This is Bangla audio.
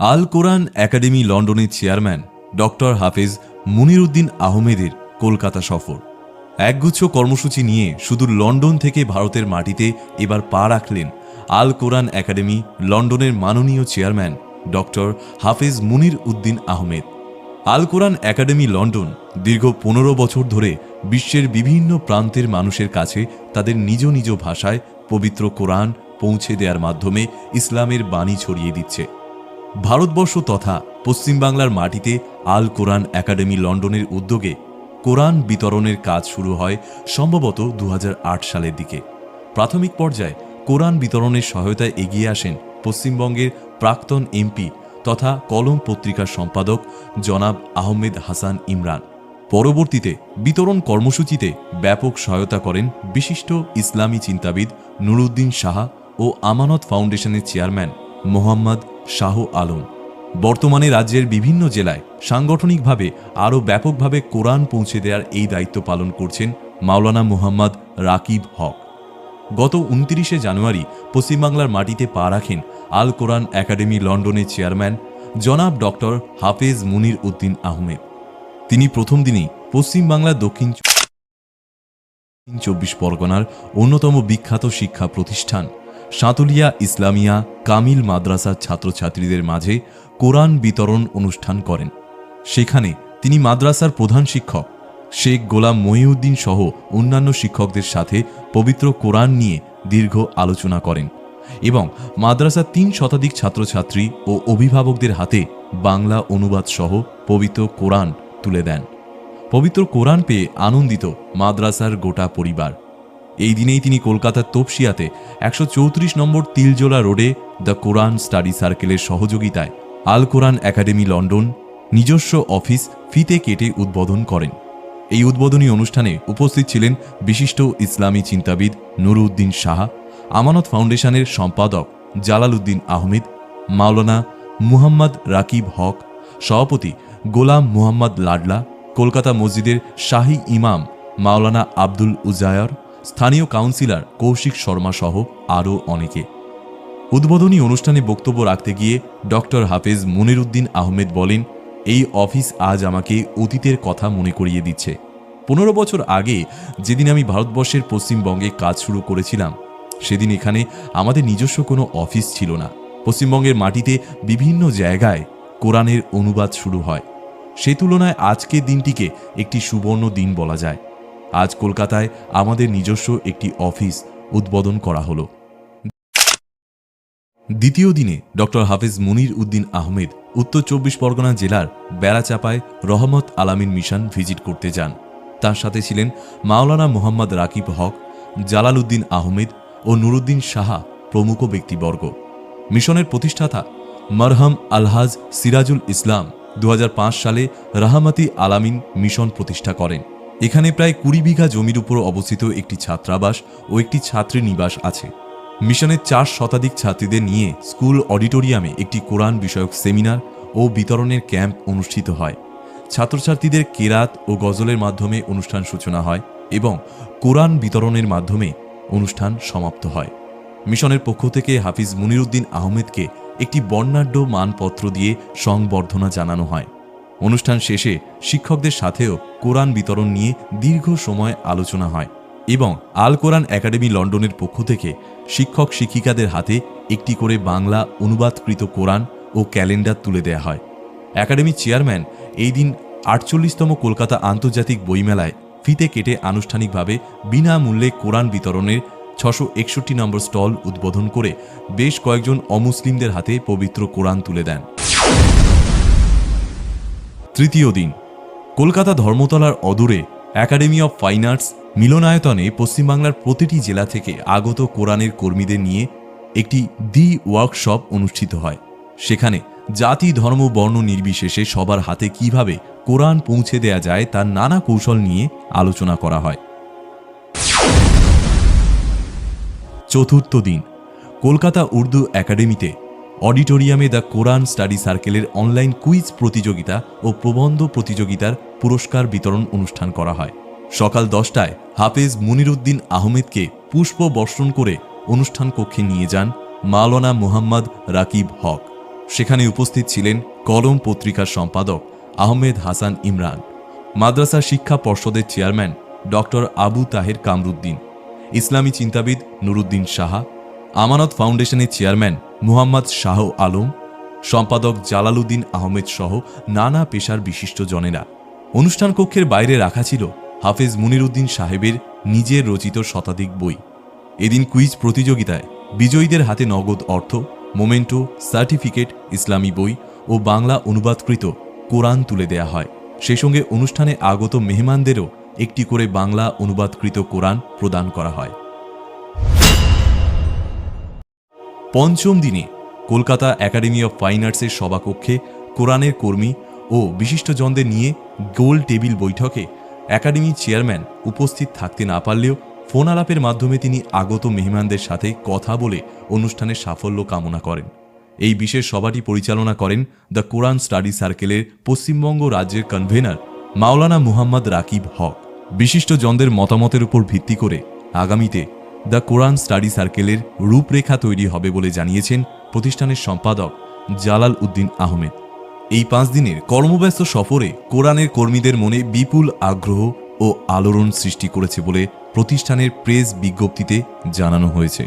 আল কোরআন একাডেমি লন্ডনের চেয়ারম্যান ডক্টর হাফেজ মুনিরউদ্দিন আহমেদের কলকাতা সফর। একগুচ্ছ কর্মসূচি নিয়ে শুধু লন্ডন থেকে ভারতের মাটিতে এবার পা রাখলেন আল কোরআন একাডেমি লন্ডনের মাননীয় চেয়ারম্যান ডক্টর হাফেজ মুনিরউদ্দিন আহমেদ। আল কোরআন একাডেমি লন্ডন দীর্ঘ 15 বছর ধরে বিশ্বের বিভিন্ন প্রান্তের মানুষের কাছে তাদের নিজ নিজ ভাষায় পবিত্র কোরআন পৌঁছে দেওয়ার মাধ্যমে ইসলামের বাণী ছড়িয়ে দিচ্ছে। ভারতবর্ষ তথা পশ্চিমবাংলার মাটিতে আল কোরআন একাডেমি লন্ডনের উদ্যোগে কোরআন বিতরণের কাজ শুরু হয় সম্ভবত 2008 সালের দিকে। প্রাথমিক পর্যায়ে কোরআন বিতরণের সহায়তায় এগিয়ে আসেন পশ্চিমবঙ্গের প্রাক্তন এমপি তথা কলম পত্রিকার সম্পাদক জনাব আহমেদ হাসান ইমরান। পরবর্তীতে বিতরণ কর্মসূচিতে ব্যাপক সহায়তা করেন বিশিষ্ট ইসলামী চিন্তাবিদ নুরুদ্দিন শাহ ও আমানত ফাউন্ডেশনের চেয়ারম্যান মোহাম্মদ শাহ আলম। বর্তমানে রাজ্যের বিভিন্ন জেলায় সাংগঠনিকভাবে আরও ব্যাপকভাবে কোরআন পৌঁছে দেওয়ার এই দায়িত্ব পালন করছেন মাওলানা মুহাম্মদ রাকিব হক। গত 29শে জানুয়ারি পশ্চিমবাংলার মাটিতে পা রাখেন আল কোরআন একাডেমি লন্ডনের চেয়ারম্যান জনাব ডক্টর হাফেজ মুনিরউদ্দিন আহমেদ। তিনি প্রথম দিনেই পশ্চিমবাংলার দক্ষিণ 24 পরগনার অন্যতম বিখ্যাত শিক্ষা প্রতিষ্ঠান সাঁতুলিয়া ইসলামিয়া কামিল মাদ্রাসার ছাত্রছাত্রীদের মাঝে কোরআন বিতরণ অনুষ্ঠান করেন। সেখানে তিনি মাদ্রাসার প্রধান শিক্ষক শেখ গোলাম মহিউদ্দিন সহ অন্যান্য শিক্ষকদের সাথে পবিত্র কোরআন নিয়ে দীর্ঘ আলোচনা করেন এবং মাদ্রাসার 3 শতাধিক ছাত্রছাত্রী ও অভিভাবকদের হাতে বাংলা অনুবাদ সহ পবিত্র কোরআন তুলে দেন। পবিত্র কোরআন পেয়ে আনন্দিত মাদ্রাসার গোটা পরিবার। এই দিনেই তিনি কলকাতার তপসিয়াতে 134 নম্বর তিলজোলা রোডে দ্য কোরআন স্টাডি সার্কেলের সহযোগিতায় আল কোরআন একাডেমি লন্ডন নিজস্ব অফিস ফিতে কেটে উদ্বোধন করেন। এই উদ্বোধনী অনুষ্ঠানে উপস্থিত ছিলেন বিশিষ্ট ইসলামী চিন্তাবিদ নুরুদ্দিন শাহ, আমানত ফাউন্ডেশনের সম্পাদক জালালউদ্দিন আহমেদ, মাওলানা মুহাম্মদ রাকিব হক, সভাপতি গোলাম মুহাম্মদ লাডলা, কলকাতা মসজিদের শাহী ইমাম মাওলানা আব্দুল উজায়র, স্থানীয় কাউন্সিলর কৌশিক শর্মা সহ আরও অনেকে। উদ্বোধনী অনুষ্ঠানে বক্তব্য রাখতে গিয়ে ডক্টর হাফেজ মুনিরউদ্দিন আহমেদ বলেন, এই অফিস আজ আমাকে অতীতের কথা মনে করিয়ে দিচ্ছে। 15 বছর আগে যেদিন আমি ভারতবর্ষের পশ্চিমবঙ্গে কাজ শুরু করেছিলাম, সেদিন এখানে আমাদের নিজস্ব কোনো অফিস ছিল না। পশ্চিমবঙ্গের মাটিতে বিভিন্ন জায়গায় কোরআনের অনুবাদ শুরু হয়। সে তুলনায় আজকের দিনটিকে একটি সুবর্ণ দিন বলা যায়। আজ কলকাতায় আমাদের নিজস্ব একটি অফিস উদ্বোধন করা হলো। দ্বিতীয় দিনে ডক্টর হাফেজ মুনিরউদ্দিন আহমেদ উত্তর 24 পরগনা জেলার বেড়াচাপায় রহমত আলামিন মিশন ভিজিট করতে যান। তার সাথে ছিলেন মাওলানা মুহাম্মদ রাকিব হক, জালালউদ্দিন আহমেদ ও নুরুদ্দিন শাহ প্রমুখ ব্যক্তিবর্গ। মিশনের প্রতিষ্ঠাতা মারহাম আলহাজ সিরাজুল ইসলাম 2005 সালে রাহমাতি আলামিন মিশন প্রতিষ্ঠা করেন। এখানে প্রায় 20 বিঘা জমির উপর অবস্থিত একটি ছাত্রাবাস ও একটি ছাত্রী নিবাস আছে। মিশনের 4 শতাধিক ছাত্রীদের নিয়ে স্কুল অডিটোরিয়ামে একটি কোরআন বিষয়ক সেমিনার ও বিতরণের ক্যাম্প অনুষ্ঠিত হয়। ছাত্রছাত্রীদের কেরাত ও গজলের মাধ্যমে অনুষ্ঠান সূচনা হয় এবং কোরআন বিতরণের মাধ্যমে অনুষ্ঠান সমাপ্ত হয়। মিশনের পক্ষ থেকে হাফিজ মুনিরউদ্দিন আহমেদকে একটি বর্ণাঢ্য মানপত্র দিয়ে সংবর্ধনা জানানো হয়। অনুষ্ঠান শেষে শিক্ষকদের সাথেও কোরআন বিতরণ নিয়ে দীর্ঘ সময় আলোচনা হয় এবং আল কোরআন একাডেমি লন্ডনের পক্ষ থেকে শিক্ষক শিক্ষিকাদের হাতে একটি করে বাংলা অনুবাদকৃত কোরআন ও ক্যালেন্ডার তুলে দেয়া হয়। একাডেমি চেয়ারম্যান এই দিন 48তম কলকাতা আন্তর্জাতিক বইমেলায় ফিতে কেটে আনুষ্ঠানিকভাবে বিনামূল্যে কোরআন বিতরণের 661 নম্বর স্টল উদ্বোধন করে বেশ কয়েকজন অমুসলিমদের হাতে পবিত্র কোরআন তুলে দেন। তৃতীয় দিন কলকাতা ধর্মতলার অদূরে একাডেমি অফ ফাইন আর্টস মিলনায়তনে পশ্চিমবাংলার প্রতিটি জেলা থেকে আগত কোরআনের কর্মীদের নিয়ে একটি দি ওয়ার্কশপ অনুষ্ঠিত হয়। সেখানে জাতি ধর্ম বর্ণ নির্বিশেষে সবার হাতে কিভাবে কোরআন পৌঁছে দেয়া যায় তার নানা কৌশল নিয়ে আলোচনা করা হয়। চতুর্থ দিন কলকাতা উর্দু একাডেমিতে অডিটোরিয়ামে দ্য কোরআন স্টাডি সার্কেলের অনলাইন কুইজ প্রতিযোগিতা ও প্রবন্ধ প্রতিযোগিতার পুরস্কার বিতরণ অনুষ্ঠান করা হয়। সকাল 10টায় হাফেজ মুনিরউদ্দিন আহমেদকে পুষ্প বর্ষণ করে অনুষ্ঠান কক্ষে নিয়ে যান মাওলানা মুহাম্মদ রাকিব হক। সেখানে উপস্থিত ছিলেন কলম পত্রিকার সম্পাদক আহমেদ হাসান ইমরান, মাদ্রাসা শিক্ষা পর্ষদের চেয়ারম্যান ডক্টর আবু তাহের কামরুদ্দিন, ইসলামী চিন্তাবিদ নুরুদ্দিন সাহা, আমানত ফাউন্ডেশনের চেয়ারম্যান মুহাম্মদ শাহ আলম, সম্পাদক জালালউদ্দিন আহমেদ সহ নানা পেশার বিশিষ্ট জনেরা। অনুষ্ঠান কক্ষের বাইরে রাখা ছিল হাফেজ মুনিরউদ্দিন সাহেবের নিজের রচিত শতাধিক বই। এদিন কুইজ প্রতিযোগিতায় বিজয়ীদের হাতে নগদ অর্থ, মোমেন্টো, সার্টিফিকেট, ইসলামী বই ও বাংলা অনুবাদকৃত কোরআন তুলে দেয়া হয়। সেই সঙ্গে অনুষ্ঠানে আগত মেহমানদেরও একটি করে বাংলা অনুবাদকৃত কোরআন প্রদান করা হয়। পঞ্চম দিনে কলকাতা একাডেমি অফ ফাইন আর্টসের সভাকক্ষে কোরআনের কর্মী ও বিশিষ্টজনদের নিয়ে গোল টেবিল বৈঠকে একাডেমির চেয়ারম্যান উপস্থিত থাকতে না পারলেও ফোন আলাপের মাধ্যমে তিনি আগত মেহমানদের সাথে কথা বলে অনুষ্ঠানের সাফল্য কামনা করেন। এই বিশেষ সভাটি পরিচালনা করেন দ্য কোরআন স্টাডি সার্কেলের পশ্চিমবঙ্গ রাজ্যের কনভেনার মাওলানা মুহাম্মদ রাকিব হক। বিশিষ্টজনদের মতামতের উপর ভিত্তি করে আগামীতে দ্য কোরআন স্টাডি সার্কেলের রূপরেখা তৈরি হবে বলে জানিয়েছেন প্রতিষ্ঠানের সম্পাদক জালাল উদ্দিন আহমেদ। এই 5 দিনের কর্মব্যস্ত সফরে কোরআনের কর্মীদের মনে বিপুল আগ্রহ ও আলোড়ন সৃষ্টি করেছে বলে প্রতিষ্ঠানের প্রেস বিজ্ঞপ্তিতে জানানো হয়েছে।